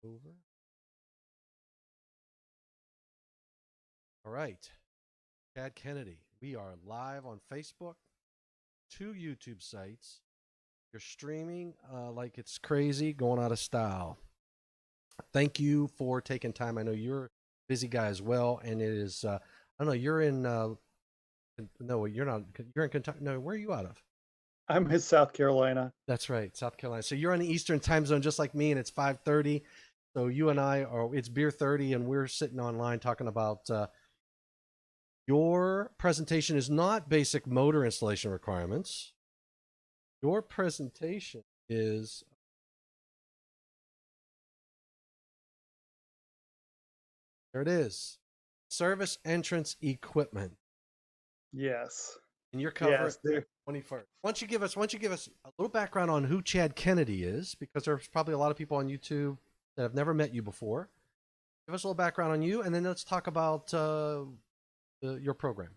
Over. All right. Chad Kennedy. We are live on Facebook, 2 YouTube sites. You're streaming like it's crazy, going out of style. Thank you for taking time. I know you're a busy guy as well, and it is. I don't know. You're in. No, you're not. You're in Kentucky. No, where are you out of? I'm in South Carolina. That's right, South Carolina. So you're on the Eastern time zone, just like me, and it's 5:30. So you and I are. It's beer 30, and we're sitting online talking about your presentation is not basic motor installation requirements. Your presentation is, there it is, service entrance equipment. Yes. And you're covering Yes. There. 21st. Once you give us a little background on who Chad Kennedy is, because there's probably a lot of people on YouTube that have never met you before. Give us a little background on you, and then let's talk about your program.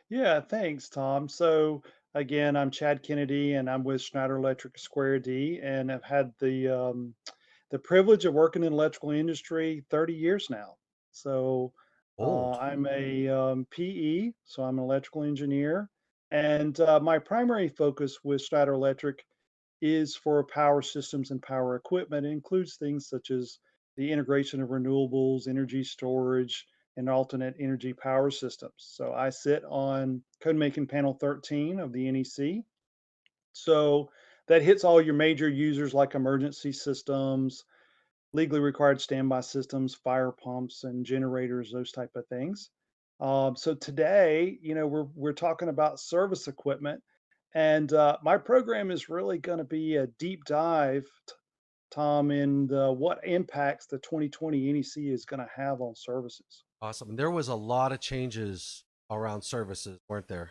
Yeah. Thanks, Tom. So again, I'm Chad Kennedy, and I'm with Schneider Electric Square D, and I've had the privilege of working in the electrical industry 30 years now. So Old. I'm a PE, so I'm an electrical engineer, and my primary focus with Schneider Electric is for power systems and power equipment. It includes things such as the integration of renewables, energy storage, and alternate energy power systems. So I sit on code making panel 13 of the NEC. So that hits all your major users like emergency systems, legally required standby systems, fire pumps, and generators, those type of things. So today, we're talking about service equipment, and my program is really going to be a deep dive, Tom, in what impacts the 2020 NEC is going to have on services. Awesome. And there was a lot of changes around services, weren't there?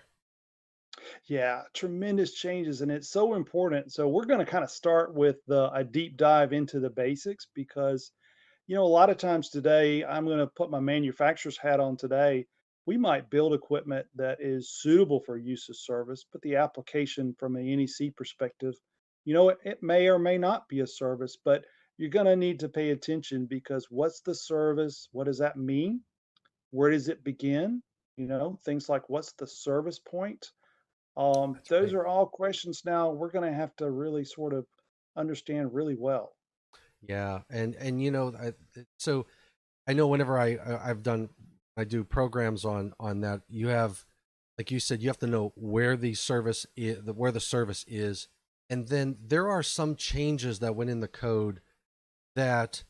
Yeah, tremendous changes, and it's so important. So we're going to kind of start with a deep dive into the basics because a lot of times today, I'm going to put my manufacturer's hat on today. We might build equipment that is suitable for use of service, but the application from a NEC perspective, it may or may not be a service, but you're going to need to pay attention because what's the service? What does that mean? Where does it begin? Things like what's the service point? That's Those right. are all questions now we're going to have to really sort of understand really well. Yeah, and so I know whenever I've done I do programs on that, you have, like you said, you have to know where the service is, where the service is, and then there are some changes that went in the code that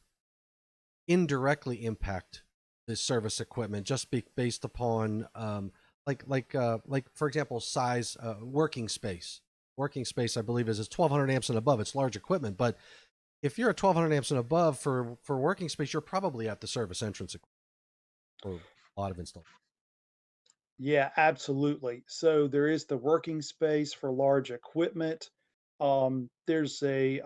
indirectly impact the service equipment just based upon like for example size, working space. Working space, I believe, is 1200 amps and above. It's large equipment, but if you're at 1200 amps and above for working space, you're probably at the service entrance for a lot of install. Yeah, absolutely. So there is the working space for large equipment. There's the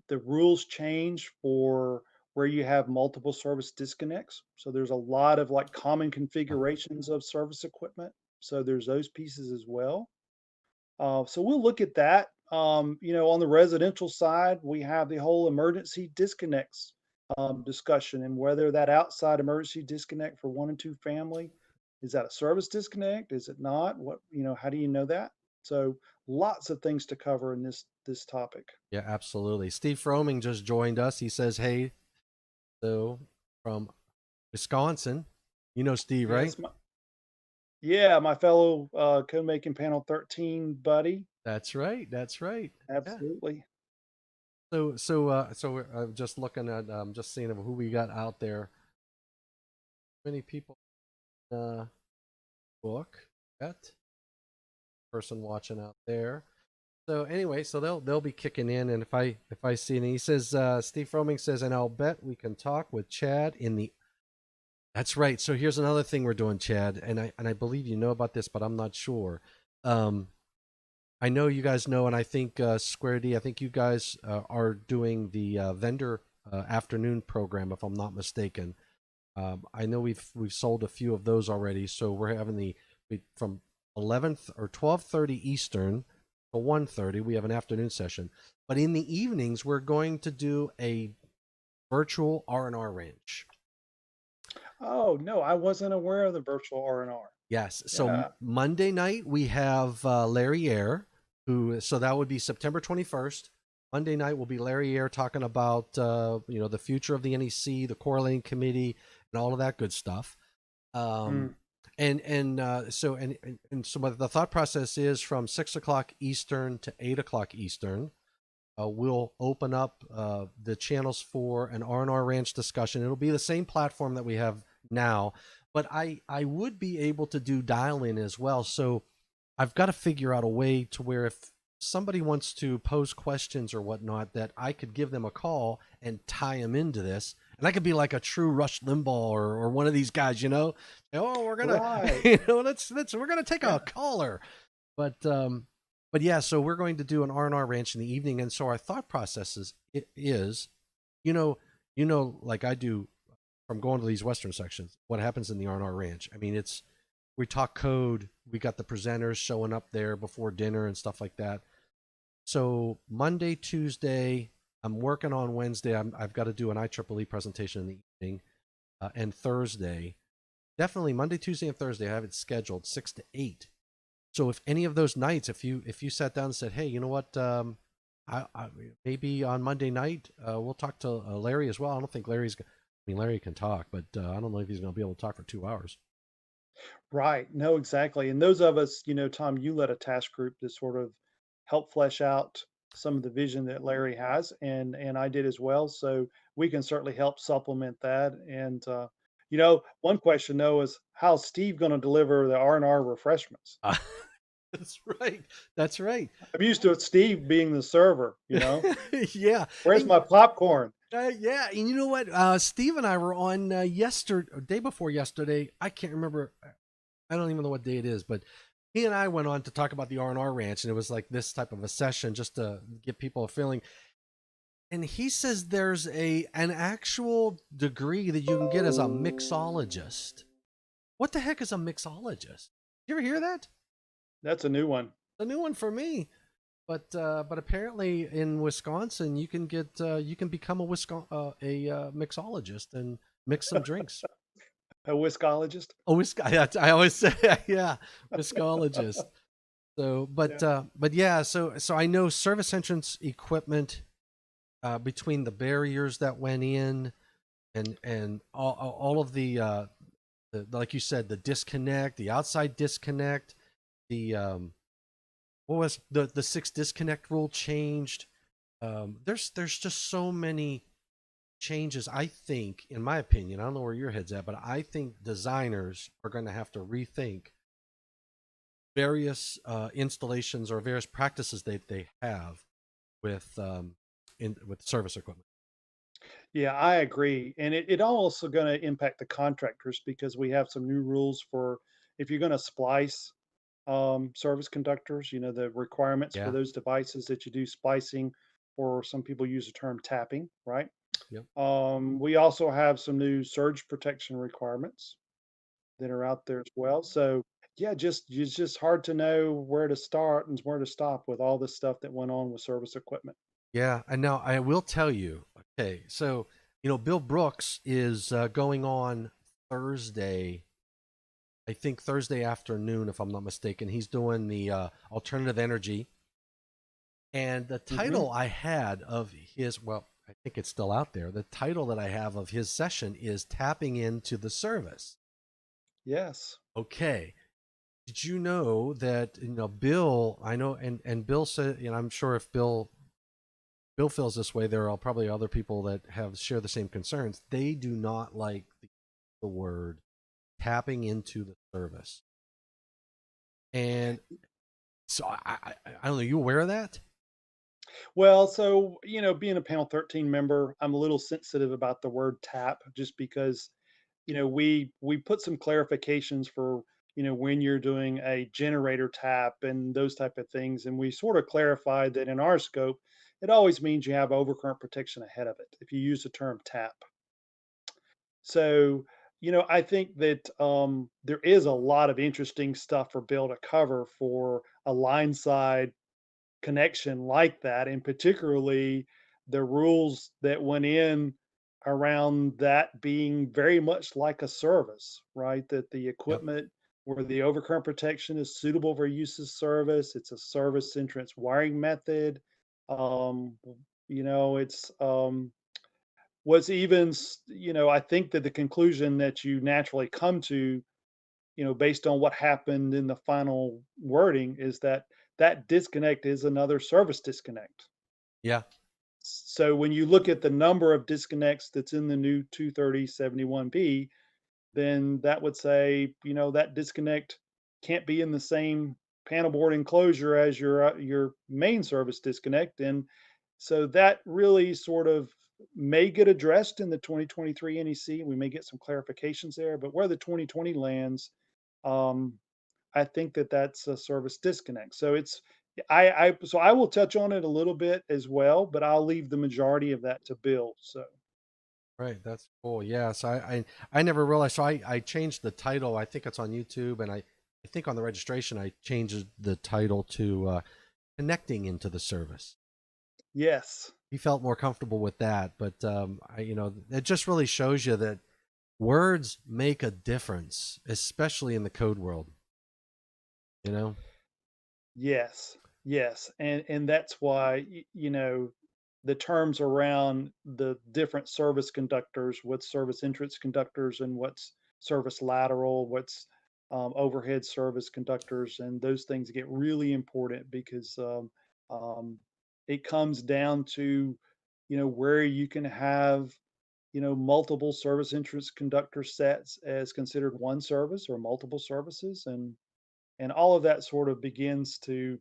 rules change for where you have multiple service disconnects. So there's a lot of like common configurations of service equipment. So there's those pieces as well. So we'll look at that. On the residential side, we have the whole emergency disconnects discussion and whether that outside emergency disconnect for one and two family is that a service disconnect? Is it not? How do you know that? So lots of things to cover in this topic. Yeah, absolutely. Steve Froming just joined us. He says, "Hey, so from Wisconsin, you know Steve, right?" Yes, yeah, my fellow code making panel 13 buddy. That's right. That's right. Yeah. Absolutely. So we're just looking at, just seeing who we got out there. Many people book that person watching out there. So anyway, so they'll be kicking in, and if I see, and he says, Steve Froming says, and I'll bet we can talk with Chad in the. That's right. So here's another thing we're doing, Chad, and I believe you know about this, but I'm not sure. Um, I know you guys know, and I think Square D. I think you guys are doing the vendor afternoon program, if I'm not mistaken. I know we've sold a few of those already, so we're having from 11th or 12:30 Eastern to 1:30. We have an afternoon session. But in the evenings, we're going to do a virtual R&R ranch. Oh, no, I wasn't aware of the virtual R&R. Yes. So Yeah. Monday night we have Larry Air, so that would be September 21st. Monday night will be Larry Air talking about the future of the NEC, the correlating committee, and all of that good stuff. Um, Mm. so what the thought process is from 6 o'clock Eastern to 8 o'clock Eastern. We'll open up the channels for an R&R Ranch discussion. It'll be the same platform that we have now, but I would be able to do dial in as well. So I've got to figure out a way to where if somebody wants to pose questions or whatnot, that I could give them a call and tie them into this. And I could be like a true Rush Limbaugh or one of these guys, Oh, we're gonna, Right. we're gonna take a Yeah. caller. But yeah, so we're going to do an R&R ranch in the evening, and so our thought process is, you know, like I do from going to these Western sections. What happens in the R&R ranch? I mean, we talk code. We got the presenters showing up there before dinner and stuff like that. So Monday, Tuesday, I'm working on Wednesday. I've got to do an IEEE presentation in the evening, and Thursday. Definitely Monday, Tuesday, and Thursday. I have it scheduled 6 to 8. So if any of those nights, if you sat down and said, "Hey, you know what? I maybe on Monday night we'll talk to Larry as well." I don't think Larry can talk, but I don't know if he's going to be able to talk for 2 hours. Right. No, exactly. And those of us, Tom, you led a task group to sort of help flesh out some of the vision that Larry has, and I did as well. So we can certainly help supplement that. And one question though is how's Steve going to deliver the R&R refreshments? Uh, that's right. That's right. I'm used to Steve being the server. Yeah. Where's And my popcorn? yeah, and you know what? Steve and I were on yesterday, day before yesterday. I can't remember. I don't even know what day it is, but he and I went on to talk about the R&R Ranch, and it was like this type of a session just to give people a feeling. And he says there's an actual degree that you can get as a mixologist. What the heck is a mixologist? You ever hear that? That's a new one. A new one for me. But apparently in Wisconsin you can become a mixologist and mix some drinks. A whiskologist. A I always say yeah, whiskologist. So, Yeah. but yeah, so I know service entrance equipment between the barriers that went in and all of the like you said, the disconnect, the outside disconnect, the what was the six disconnect rule changed. There's just so many changes. I think, in my opinion, I don't know where your head's at, but I think designers are going to have to rethink various installations or various practices that they have with with service equipment. Yeah, I agree. And it also going to impact the contractors because we have some new rules for if you're going to splice service conductors, the requirements for Yeah. those devices that you do splicing, or some people use the term tapping, right? Yep. We also have some new surge protection requirements that are out there as well. So yeah, it's just hard to know where to start and where to stop with all this stuff that went on with service equipment. Yeah. And now I will tell you. Okay, so Bill Brooks is going on Thursday. I think Thursday afternoon, if I'm not mistaken. He's doing the alternative energy. And the Hmm. title I had of his, well, I think it's still out there. The title that I have of his session is Tapping into the Service. Yes. Okay. Did you know that, Bill, I know, and Bill said, I'm sure if Bill feels this way, there are probably other people that have share the same concerns. They do not like the word tapping into the service. And so I don't know, you aware of that? Well, so, being a Panel 13 member, I'm a little sensitive about the word tap just because, we put some clarifications for, when you're doing a generator tap and those type of things. And we sort of clarified that in our scope, it always means you have overcurrent protection ahead of it if you use the term tap. So, I think that there is a lot of interesting stuff for Bill to cover for a line side connection like that, and particularly the rules that went in around that being very much like a service, right? That the Yep. equipment where the overcurrent protection is suitable for use as service. It's a service entrance wiring method. Um, it's was even, I think that the conclusion that you naturally come to, based on what happened in the final wording is that that disconnect is another service disconnect. Yeah. So when you look at the number of disconnects that's in the new 23071B, then that would say, that disconnect can't be in the same panel board enclosure as your main service disconnect. And so that really sort of may get addressed in the 2023 NEC. We may get some clarifications there, but where the 2020 lands, um, I think that that's a service disconnect. So so I will touch on it a little bit as well, but I'll leave the majority of that to Bill. So Right, that's cool. Yeah, so I never realized. So I changed the title. I think it's on YouTube, and I think on the registration I changed the title to "Connecting into the Service." yes, He felt more comfortable with that, but it just really shows you that words make a difference, especially in the code world. You know. yes, yes, and that's why the terms around the different service conductors, what's service entrance conductors, and what's service lateral, what's overhead service conductors, and those things get really important because um, it comes down to where you can have multiple service entrance conductor sets as considered one service or multiple services, and all of that sort of begins to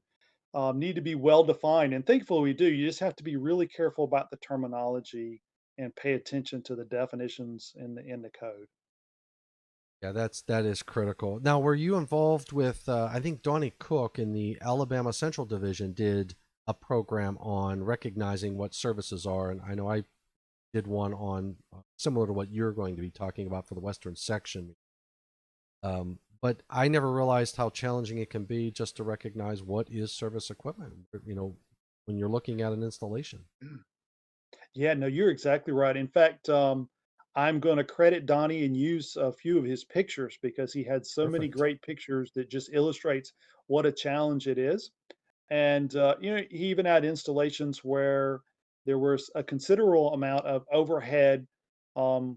need to be well defined. And thankfully, we do. You just have to be really careful about the terminology and pay attention to the definitions in the code. Yeah, that is critical. Now, were you involved with? I think Donnie Cook in the Alabama Central Division did a program on recognizing what services are, and I know I did one on similar to what you're going to be talking about for the Western section. But I never realized how challenging it can be just to recognize what is service equipment. When you're looking at an installation. Yeah, no, you're exactly right. In fact, I'm going to credit Donnie and use a few of his pictures because he had so many Perfect. great pictures that just illustrates what a challenge it is. And he even had installations where there was a considerable amount of overhead on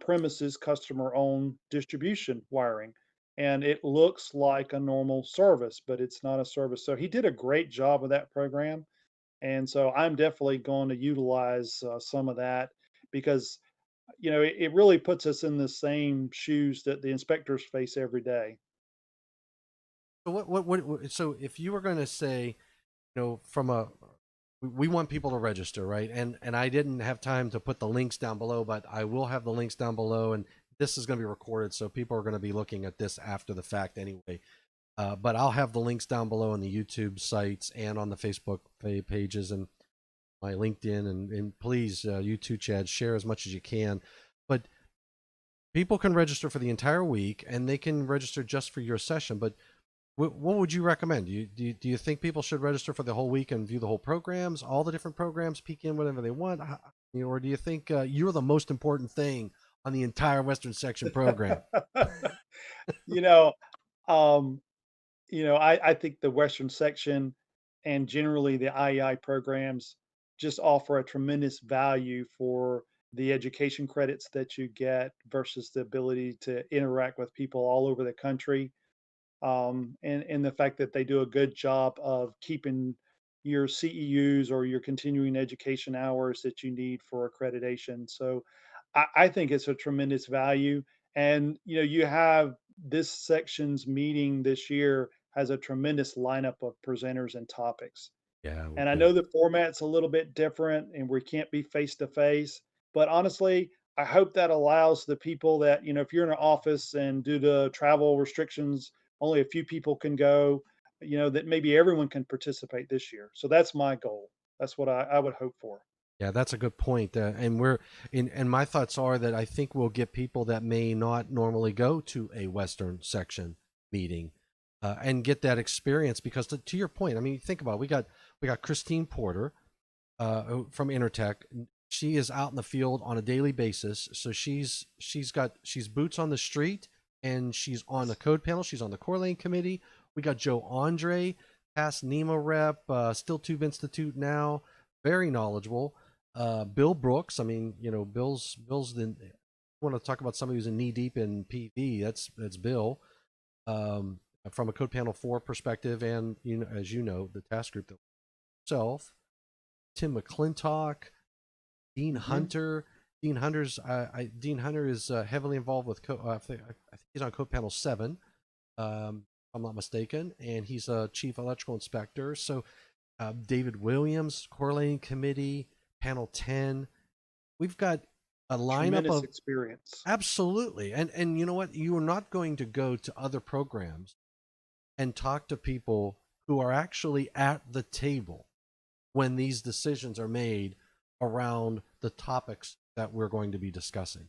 premises customer owned distribution wiring. And it looks like a normal service, but it's not a service. So he did a great job with that program. And so I'm definitely going to utilize some of that because, it really puts us in the same shoes that the inspectors face every day. So so if you were going to say, from a we want people to register, right? And I didn't have time to put the links down below, but I will have the links down below, and this is going to be recorded, so people are going to be looking at this after the fact anyway. But I'll have the links down below on the YouTube sites and on the Facebook pages and my LinkedIn, and please, you too, Chad, share as much as you can. But people can register for the entire week, and they can register just for your session. But what would you recommend? Do you think people should register for the whole week and view the whole programs, all the different programs, peek in whenever they want, or do you think you're the most important thing on the entire Western Section program? you know, um, I think the Western section and generally the IEI programs just offer a tremendous value for the education credits that you get versus the ability to interact with people all over the country. And the fact that they do a good job of keeping your CEUs or your continuing education hours that you need for accreditation. So I think it's a tremendous value. And you have this section's meeting this year has a tremendous lineup of presenters and topics. Yeah, And I yeah. know the format's a little bit different and we can't be face to face, but honestly, I hope that allows the people that, if you're in an office and due to travel restrictions, only a few people can go, that maybe everyone can participate this year. So that's my goal. That's what I would hope for. Yeah, that's a good point. And we're in, and my thoughts are that I think we'll get people that may not normally go to a Western section meeting and get that experience because to your point, I mean, think about it, we got We got Christine Porter from Intertech. She is out in the field on a daily basis, so she's boots on the street, and she's on the code panel. She's on the Core Lane committee. We got Joe Andre, past NEMA rep, still Tube Institute now, very knowledgeable. Bill Brooks. I mean, Bill's the. Want to talk about somebody who's in knee deep in PV? That's Bill. From a Code Panel 4 perspective, and as you know, the task group itself. Tim McClintock, Dean Hunter. Dean Hunter is heavily involved with. I think he's on Code Panel 7. If I'm not mistaken, and he's a chief electrical inspector. So David Williams, Core Lane Committee, Panel 10. We've got a lineup Tremendous of experience. Absolutely. And you know what? You are not going to go to other programs and talk to people who are actually at the table when these decisions are made around the topics that we're going to be discussing.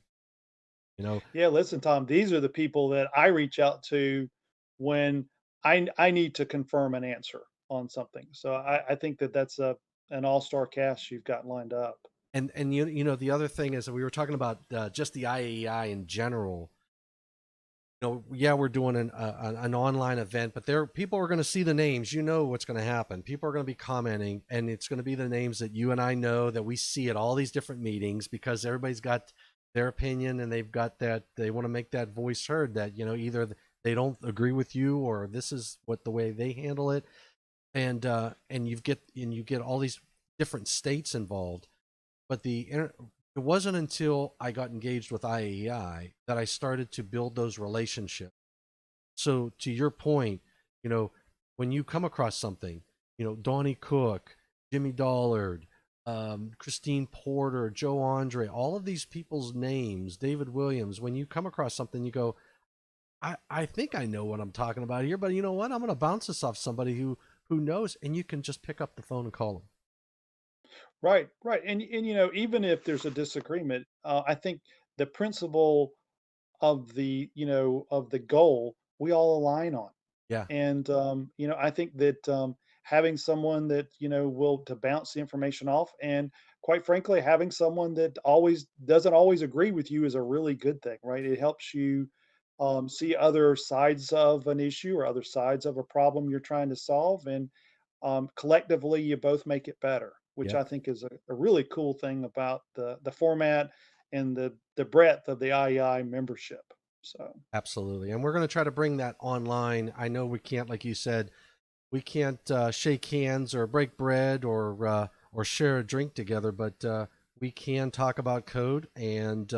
Yeah, listen, Tom, these are the people that I reach out to when I need to confirm an answer on something. So I think that that's an all-star cast you've got lined up. And the other thing is that we were talking about just the IAEI in general. Yeah, we're doing an online event, but people are going to see the names. You know what's going to happen. People are going to be commenting, and it's going to be the names that you and I know that we see at all these different meetings, because everybody's got their opinion, and they've got that, they want to make that voice heard, that either they don't agree with you, or this is what the way they handle it, and you get all these different states involved. But it wasn't until I got engaged with IAEI that I started to build those relationships. So to your point, when you come across something, Donnie Cook, Jimmy Dollard, Christine Porter, Joe Andre, all of these people's names, David Williams, when you come across something, you go, I think I know what I'm talking about here, but you know what? I'm going to bounce this off somebody who knows, and you can just pick up the phone and call them. Right, right. And even if there's a disagreement, I think the principle of the goal we all align on. Yeah. And I think that having someone that will to bounce the information off, and quite frankly, having someone that always doesn't always agree with you is a really good thing, right? It helps you see other sides of an issue or other sides of a problem you're trying to solve, and collectively you both make it better, which Yep. I think is a really cool thing about the format and the breadth of the IEI membership. So Absolutely. And we're going to try to bring that online. I know we can't, like you said, we can't shake hands or break bread or share a drink together, but we can talk about code and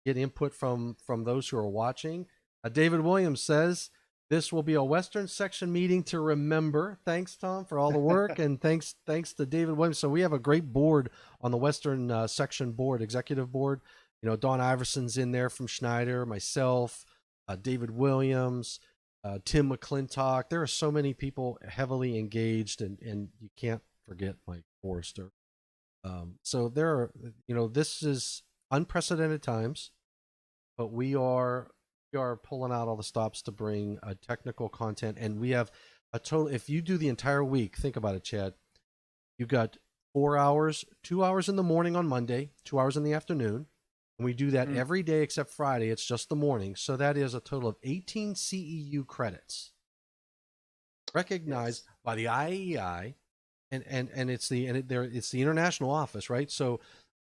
get input from those who are watching. David Williams says this will be a Western Section meeting to remember. Thanks, Tom, for all the work, and thanks to David Williams. So we have a great board on the Western Section board, executive board. Don Iverson's in there from Schneider, myself, David Williams, Tim McClintock. There are so many people heavily engaged, and you can't forget Mike Forrester. So there are, this is unprecedented times, but we are pulling out all the stops to bring technical content, and we have a total. If you do the entire week, think about it, Chad. You've got 4 hours, 2 hours in the morning on Monday, 2 hours in the afternoon. And we do that every day except Friday. It's just the morning. So that is a total of 18 CEU credits recognized by the IAEI, and it's the international office, right? So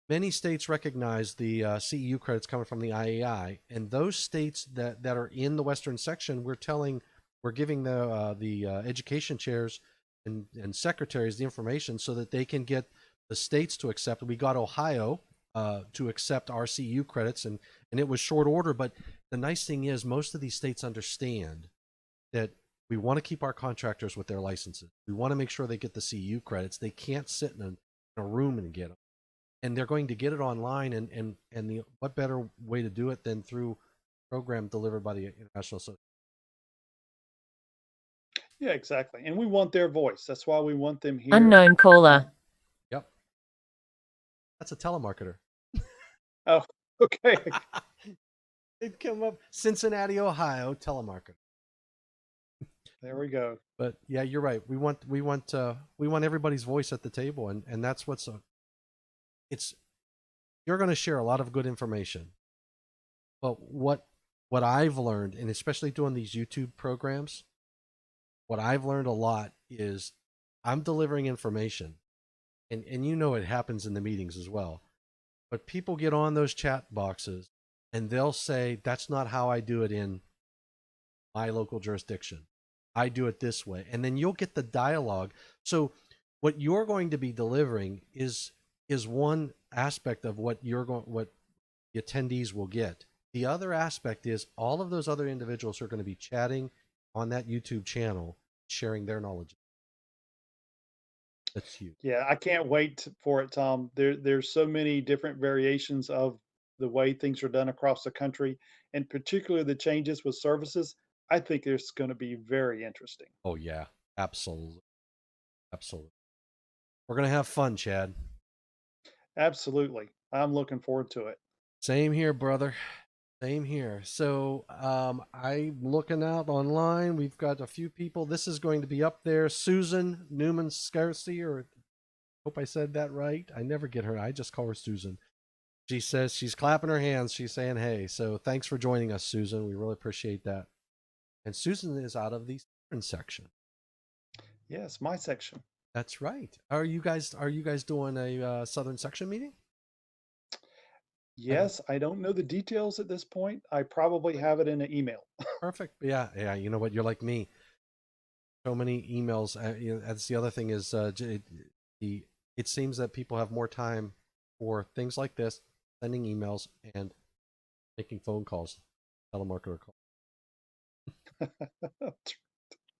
many states recognize the CEU credits coming from the IAEI, and those states that are in the Western Section, we're giving the education chairs and secretaries the information so that they can get the states to accept. We got Ohio to accept our CEU credits, and it was short order. But the nice thing is, most of these states understand that we want to keep our contractors with their licenses. We want to make sure they get the CEU credits. They can't sit in a room and get them, and they're going to get it online. And what better way to do it than through a program delivered by the International Association? yeah, exactly. And we want their voice. That's why we want them here. Unknown caller. Yep. That's a telemarketer. Oh, okay. They'd come up, Cincinnati, Ohio, telemarketer. There we go. But yeah, you're right. We want everybody's voice at the table, and that's what's it's you're going to share a lot of good information. But what I've learned, and especially doing these YouTube programs, what I've learned a lot is I'm delivering information, and you know it happens in the meetings as well. But people get on those chat boxes and they'll say, "That's not how I do it in my local jurisdiction. I do it this way." And then you'll get the dialogue. So what you're going to be delivering is one aspect of what the attendees will get. The other aspect is all of those other individuals are going to be chatting on that YouTube channel, sharing their knowledge. That's huge. Yeah, I can't wait for it, Tom. There's so many different variations of the way things are done across the country, and particularly the changes with services. I think it's going to be very interesting. Oh yeah, absolutely, absolutely. We're gonna have fun, Chad. Absolutely. I'm looking forward to it. Same here, brother. Same here. So I'm looking out online. We've got a few people. This is going to be up there. Susan Newman Scarcey, or hope I said that right. I never get her. I just call her Susan. She says she's clapping her hands. She's saying, "Hey." So thanks for joining us, Susan. We really appreciate that. And Susan is out of the Southern section. Yes, my section. That's right. Are you guys doing a Southern section meeting? Uh, Yes, I don't know the details at this point. I probably have it in an email. Perfect. Yeah, yeah. You know what? You're like me. So many emails. That's the other thing is it seems that people have more time for things like this, sending emails and making phone calls, telemarketer calls.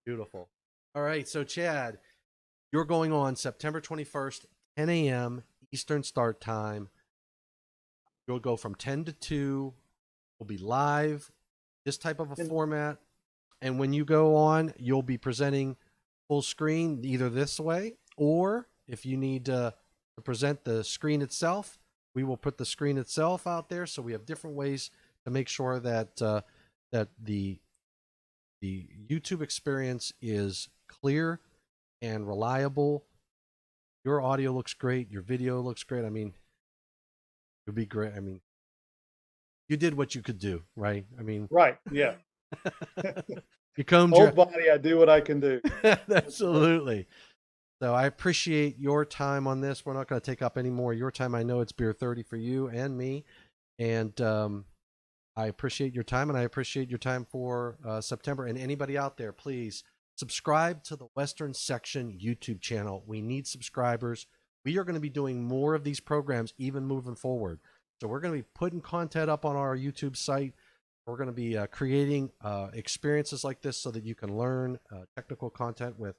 Beautiful. All right, so Chad, you're going on September 21st, 10 a.m. Eastern Start Time. You'll go from 10 to 2. We'll be live, this type of a And format. And when you go on, you'll be presenting full screen either this way, or if you need to present the screen itself, we will put the screen itself out there. So we have different ways to make sure that that the YouTube experience is clear and reliable. Your audio looks great. Your video looks great. I mean, it would be great. I mean, you did what you could do, right? I mean, right, yeah. you combed your Old body, I do what I can do. absolutely. So I appreciate your time on this. We're not going to take up any more of your time. I know it's beer 30 for you and me, and I appreciate your time, and I appreciate your time for September. And anybody out there, please subscribe to the Western Section YouTube channel. We need subscribers. We are going to be doing more of these programs even moving forward. So we're going to be putting content up on our YouTube site. We're going to be creating experiences like this so that you can learn technical content with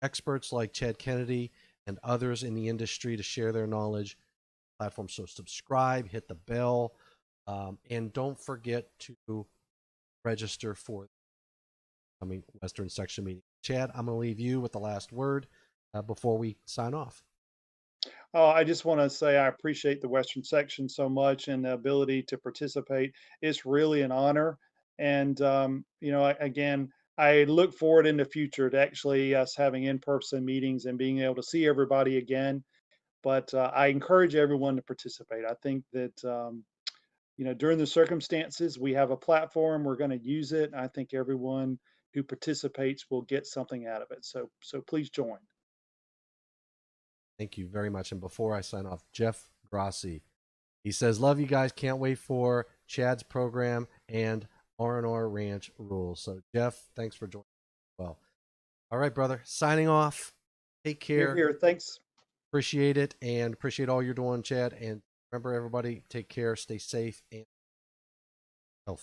experts like Chad Kennedy and others in the industry to share their knowledge platform. So subscribe, hit the bell, and don't forget to register for the coming Western Section meeting. Chad, I'm going to leave you with the last word before we sign off. Oh, I just want to say I appreciate the Western section so much and the ability to participate. It's really an honor. And, again, I look forward in the future to actually us having in-person meetings and being able to see everybody again. But I encourage everyone to participate. I think that, during the circumstances, we have a platform, we're going to use it. I think everyone who participates will get something out of it. So please join. Thank you very much. And before I sign off, Jeff Grassi, he says, "Love you guys. Can't wait for Chad's program and R&R Ranch rules." So Jeff, thanks for joining. Well, all right, brother. Signing off. Take Here, care. here. Thanks. Appreciate it, and appreciate all you're doing, Chad. And remember, everybody, take care, stay safe, and